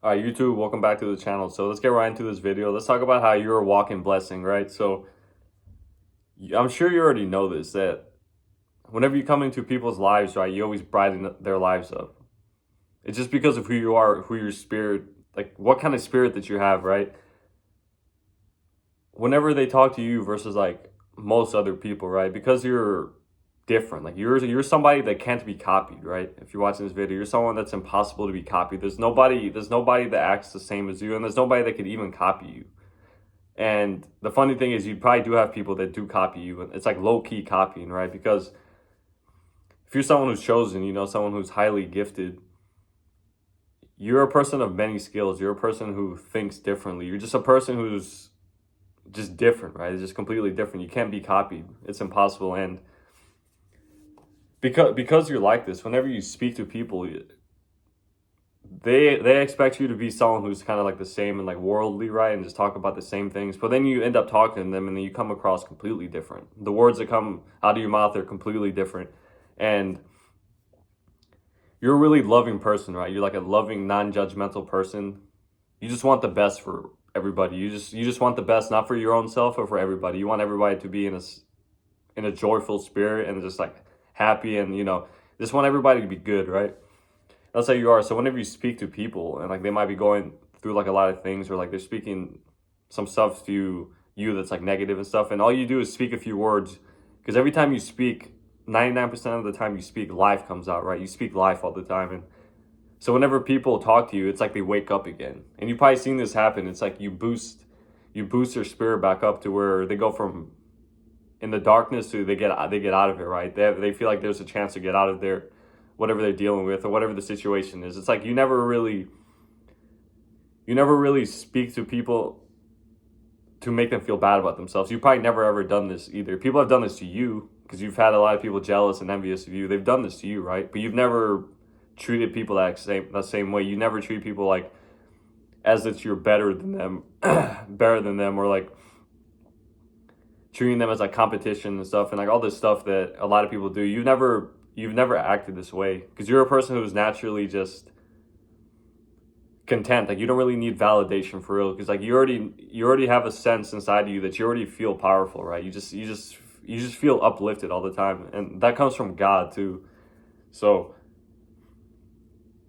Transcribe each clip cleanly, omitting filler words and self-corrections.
All right, YouTube, welcome back to the channel. So let's get right into this video. Let's talk about how you're a walking blessing, right? So I'm sure you already know this, that whenever you come into people's lives, right, you always brighten their lives up. It's just because of who you are, who your spirit, like what kind of spirit that you have, right? Whenever they talk to you versus like most other people, right? Because you're different. Like you're somebody that can't be copied, right? If you're watching this video, you're someone that's impossible to be copied. There's nobody that acts the same as you, and there's nobody that could even copy you. And the funny thing is, you probably do have people that do copy you, and it's like low key copying, right? Because if you're someone who's chosen, someone who's highly gifted, you're a person of many skills. You're a person who thinks differently. You're just a person who's just different, right? It's just completely different. You can't be copied. It's impossible. And because you're like this, whenever you speak to people, they expect you to be someone who's kind of like the same and like worldly, right, and just talk about the same things. But then you end up talking to them, and then you come across completely different. The words that come out of your mouth are completely different, and you're a really loving person, right? You're like a loving, non-judgmental person. You just want the best for everybody. You just want the best, not for your own self, but for everybody. You want everybody to be in a joyful spirit and just like happy, and just want everybody to be good, right? That's how you are. So whenever you speak to people and like they might be going through like a lot of things, or like they're speaking some stuff to you that's like negative and stuff, and all you do is speak a few words, because every time you speak, 99% of the time you speak, life comes out, right? You speak life all the time. And so whenever people talk to you, it's like they wake up again. And you've probably seen this happen. It's like you boost their spirit back up to where they go from in the darkness to they get out of it, right? They feel like there's a chance to get out of there, whatever they're dealing with, or whatever the situation is. It's like you never really speak to people to make them feel bad about themselves. You've probably never ever done this either. People have done this to you because you've had a lot of people jealous and envious of you. They've done this to you, right? But you've never treated people that same way. You never treat people like as if you're better than them, better than them, or like treating them as like competition and stuff, and like all this stuff that a lot of people do. You've never acted this way because you're a person who's naturally just content. Like you don't really need validation for real, because like you already have a sense inside of you that you already feel powerful, right? You just feel uplifted all the time, and that comes from God too. So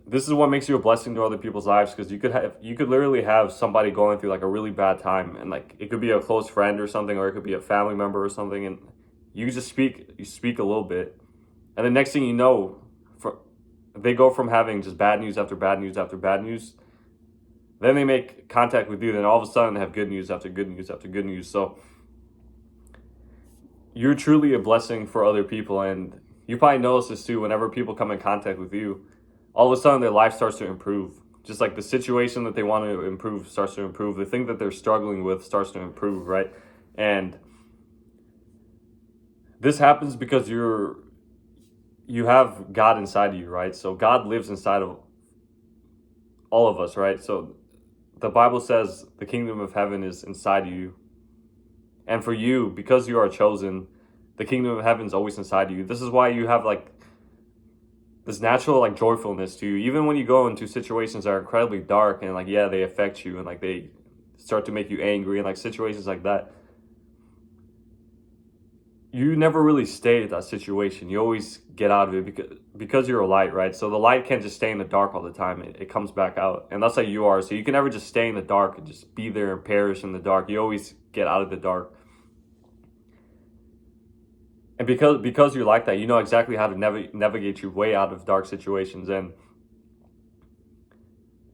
this is what makes you a blessing to other people's lives, because you could literally have somebody going through like a really bad time, and like it could be a close friend or something, or it could be a family member or something, and you speak a little bit, and the next thing you know, they go from having just bad news after bad news after bad news. Then they make contact with you, then all of a sudden they have good news after good news after good news. So you're truly a blessing for other people, and you probably notice this too. Whenever people come in contact with you, all of a sudden their life starts to improve. Just like the situation that they want to improve starts to improve. The thing that they're struggling with starts to improve, right? And this happens because you have God inside of you, right? So God lives inside of all of us, right? So the Bible says the kingdom of heaven is inside of you. And for you, because you are chosen, the kingdom of heaven is always inside of you. This is why you have like this natural like joyfulness to you, even when you go into situations that are incredibly dark, and like, yeah, they affect you, and like they start to make you angry, and like situations like that. You never really stay at that situation. You always get out of it because you're a light, right? So the light can't just stay in the dark all the time. It comes back out. And that's how you are. So you can never just stay in the dark and just be there and perish in the dark. You always get out of the dark. And because you're like that, you know exactly how to navigate your way out of dark situations. And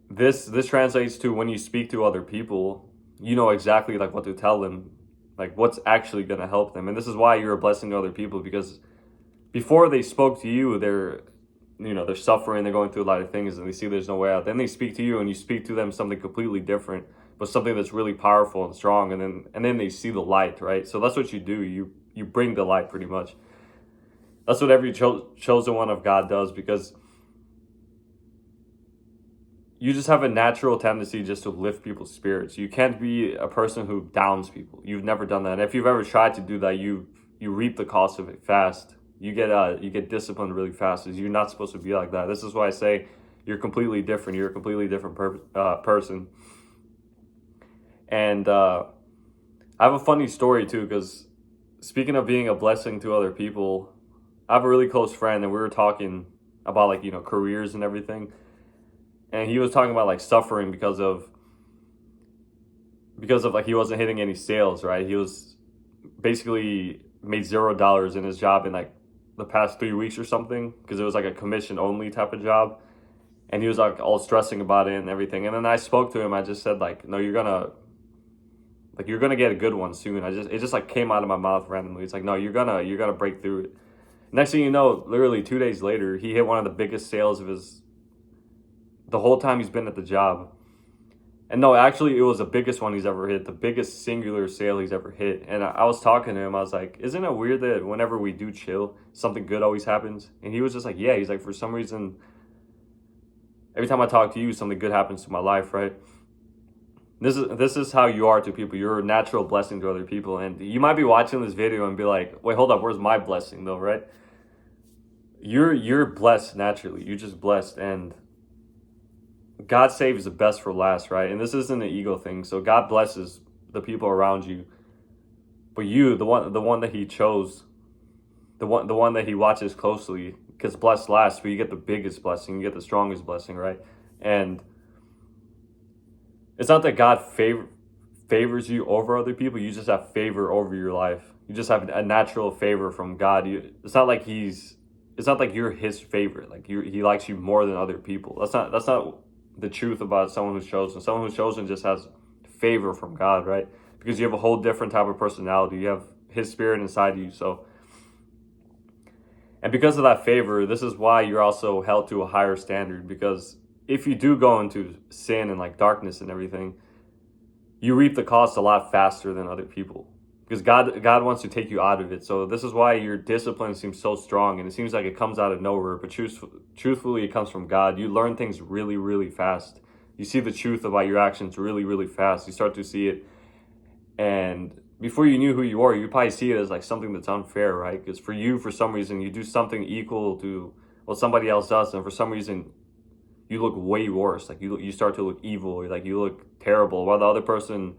this translates to when you speak to other people, you know exactly like what to tell them, like what's actually going to help them. And this is why you're a blessing to other people, because before they spoke to you, they're suffering, they're going through a lot of things, and they see there's no way out. Then they speak to you, and you speak to them something completely different, but something that's really powerful and strong, and then they see the light, right? So that's what you do. You bring the light, pretty much. That's what every chosen one of God does, because you just have a natural tendency just to lift people's spirits. You can't be a person who downs people. You've never done that. And if you've ever tried to do that, you reap the cost of it fast. You get disciplined really fast. You're not supposed to be like that. This is why I say you're completely different. You're a completely different person. And I have a funny story too, because speaking of being a blessing to other people, I have a really close friend, and we were talking about like, careers and everything. And he was talking about like suffering because of like he wasn't hitting any sales, right? He was basically made $0 in his job in like the past 3 weeks or something, because it was like a commission only type of job. And he was like all stressing about it and everything. And then I spoke to him. I just said like, no, you're gonna get a good one soon. It just like came out of my mouth randomly. It's like, no, you're gonna break through it. Next thing you know, literally 2 days later, he hit one of the biggest sales of the whole time he's been at the job. And no, actually, it was the biggest one he's ever hit, the biggest singular sale he's ever hit. And I was talking to him. I was like, isn't it weird that whenever we do chill, something good always happens? And he was just like, yeah. He's like, for some reason, every time I talk to you, something good happens to my life, right? This is how you are to people. You're a natural blessing to other people. And you might be watching this video and be like, wait, hold up, where's my blessing though, right? You're blessed naturally. You're just blessed, and God saves the best for last, right? And this isn't an ego thing. So God blesses the people around you, but you, the one that He chose, the one that He watches closely, gets blessed last. But you get the biggest blessing. You get the strongest blessing, right? And it's not that God favors you over other people. You just have favor over your life. You just have a natural favor from God. It's not like you're His favorite. Like He likes you more than other people. That's not the truth about someone who's chosen. Someone who's chosen just has favor from God, right? Because you have a whole different type of personality. You have His Spirit inside you. So, and because of that favor, this is why you're also held to a higher standard. Because if you do go into sin and like darkness and everything, you reap the cost a lot faster than other people. Because God wants to take you out of it. So this is why your discipline seems so strong, and it seems like it comes out of nowhere. But truthfully, it comes from God. You learn things really, really fast. You see the truth about your actions really, really fast. You start to see it. And before you knew who you are, you probably see it as like something that's unfair, right? Because for you, for some reason, you do something equal to what somebody else does. And for some reason, you look way worse. Like you start to look evil, or like you look terrible, while the other person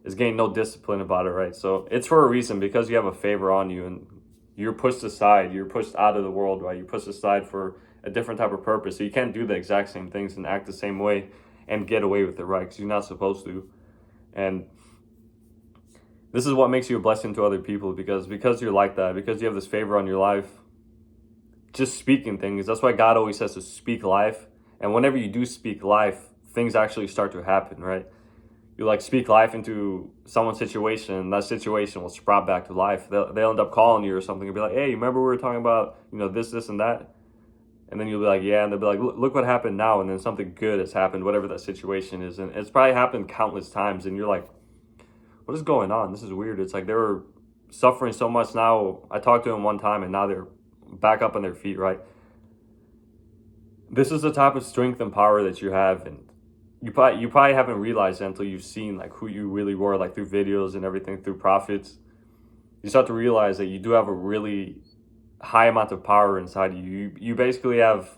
is getting no discipline about it, right? So it's for a reason, because you have a favor on you, and you're pushed aside, you're pushed out of the world, right? You're pushed aside for a different type of purpose. So you can't do the exact same things and act the same way and get away with it, right? Because you're not supposed to. And this is what makes you a blessing to other people, because you're like that, because you have this favor on your life. Just speaking things, that's why God always says to speak life. And whenever you do speak life, things actually start to happen, right? You like speak life into someone's situation, and that situation will sprout back to life. They'll end up calling you or something and be like, hey, remember we were talking about, this and that? And then you'll be like, yeah. And they'll be like, look what happened now. And then something good has happened, whatever that situation is. And it's probably happened countless times. And you're like, what is going on? This is weird. It's like they were suffering so much. Now I talked to them one time, and now they're back up on their feet, right? This is the type of strength and power that you have. And you probably haven't realized it until you've seen like who you really were, like through videos and everything, through prophets. You start to realize that you do have a really high amount of power inside you. You basically have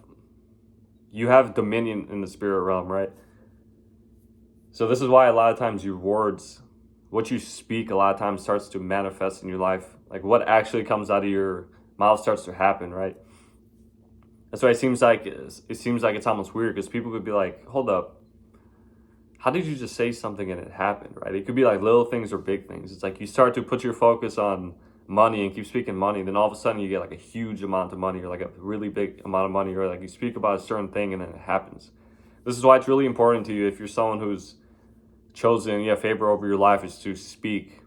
dominion in the spirit realm, right? So this is why a lot of times your words, what you speak, a lot of times starts to manifest in your life. Like what actually comes out of your mouth starts to happen, right? That's why it seems like it's almost weird, because people could be like, hold up, how did you just say something and it happened, right? It could be like little things or big things. It's like you start to put your focus on money and keep speaking money, then all of a sudden you get like a huge amount of money, or like a really big amount of money, or like you speak about a certain thing and then it happens. This is why it's really important to you, if you're someone who's chosen, you have favor over your life, is to speak,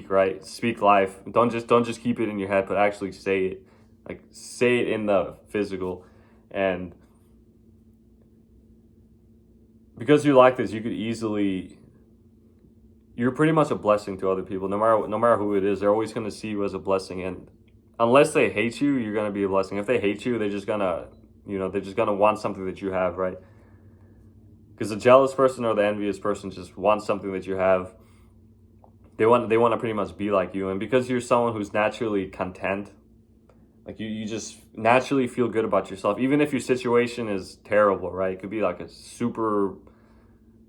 right? Speak life. Don't just keep it in your head, but actually say it. Like say it in the physical. And because you're like this, you're pretty much a blessing to other people. No matter who it is, they're always going to see you as a blessing. And unless they hate you, you're going to be a blessing. If they hate you, they're just going to want something that you have, right? Because the jealous person or the envious person just wants something that you have. They want to pretty much be like you. And because you're someone who's naturally content, Like you just naturally feel good about yourself, even if your situation is terrible, right? It could be like a super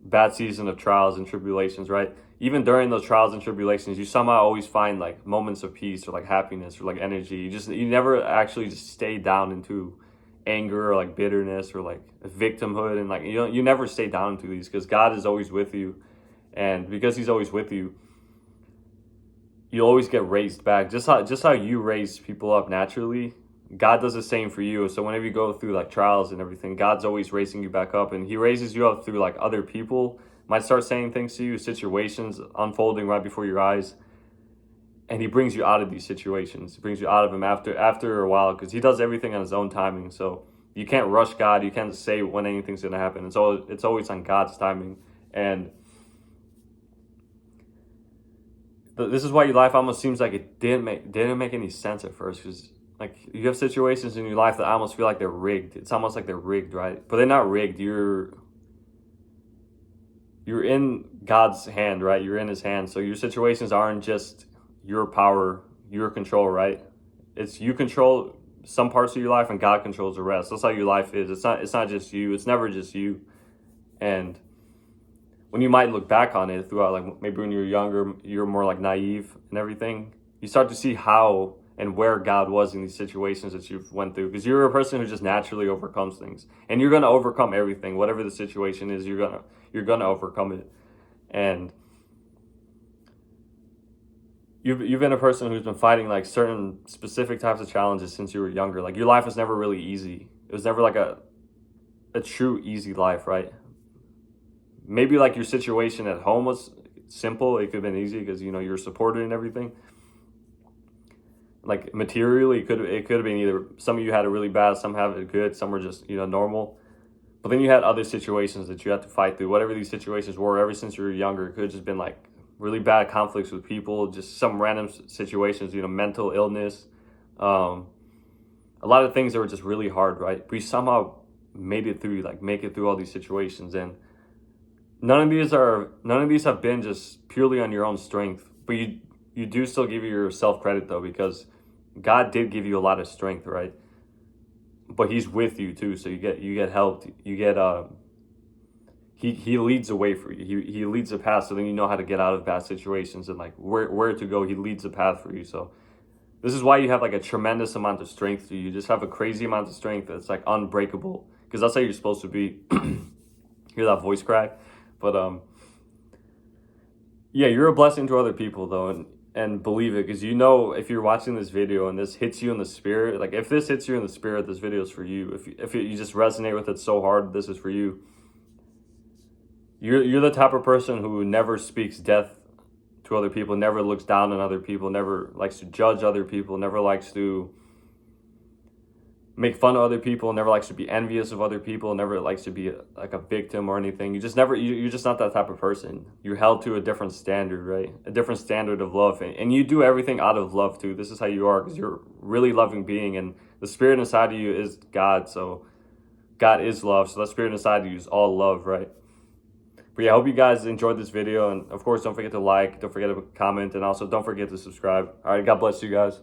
bad season of trials and tribulations, right? Even during those trials and tribulations, you somehow always find like moments of peace or like happiness or like energy. You never actually just stay down into anger or like bitterness or like victimhood, and like you never stay down into these, because God is always with you, and because He's always with you, you always get raised back. Just how you raise people up naturally, God does the same for you. So whenever you go through like trials and everything, God's always raising you back up, and He raises you up through like other people might start saying things to you, situations unfolding right before your eyes, and He brings you out of these situations. He brings you out of them after a while, because He does everything on His own timing. So you can't rush God. You can't say when anything's gonna happen. It's always on God's timing. And this is why your life almost seems like it didn't make any sense at first, because like you have situations in your life that almost feel like they're rigged. It's almost like they're rigged, right? But they're not rigged. You're in God's hand, right? You're in His hand. So your situations aren't just your power, your control, right? It's you control some parts of your life and God controls the rest. That's how your life is. It's not just you. It's never just you. And when you might look back on it throughout, like maybe when you're younger, you're more like naive and everything, you start to see how and where God was in these situations that you've went through, because you're a person who just naturally overcomes things, and you're going to overcome everything. Whatever the situation is, you're going to overcome it. And you've been a person who's been fighting like certain specific types of challenges since you were younger. Like your life was never really easy. It was never like a true easy life, right? Maybe like your situation at home was simple. It could have been easy because you're supported and everything. Like materially, it could have been either some of you had it really bad, some have it good, some were just normal. But then you had other situations that you had to fight through. Whatever these situations were, ever since you were younger, it could have just been like really bad conflicts with people, just some random situations, mental illness, a lot of things that were just really hard, right? But you somehow made it through, like make it through all these situations, and none of these have been just purely on your own strength. But you do still give yourself credit though, because God did give you a lot of strength, right? But He's with you too, so you get helped. You get He leads the way for you. He leads the path, so then you know how to get out of bad situations and like where to go. He leads the path for you. So this is why you have like a tremendous amount of strength to you. You just have a crazy amount of strength that's like unbreakable, because that's how you're supposed to be. Hear that voice crack? But yeah, you're a blessing to other people though, and believe it, because if you're watching this video and this hits you in the spirit, like if this hits you in the spirit, this video is for you. If you just resonate with it so hard, this is for you. You're the type of person who never speaks death to other people, never looks down on other people, never likes to judge other people, never likes to make fun of other people, never likes to be envious of other people, never likes to be like a victim or anything. You're just not that type of person. You're held to a different standard, right? A different standard of love, and you do everything out of love too. This is how you are, because you're a really loving being, and the spirit inside of you is God. So God is love. So that spirit inside of you is all love, right? But yeah, I hope you guys enjoyed this video, and of course, don't forget to like, don't forget to comment, and also don't forget to subscribe. All right, God bless you guys.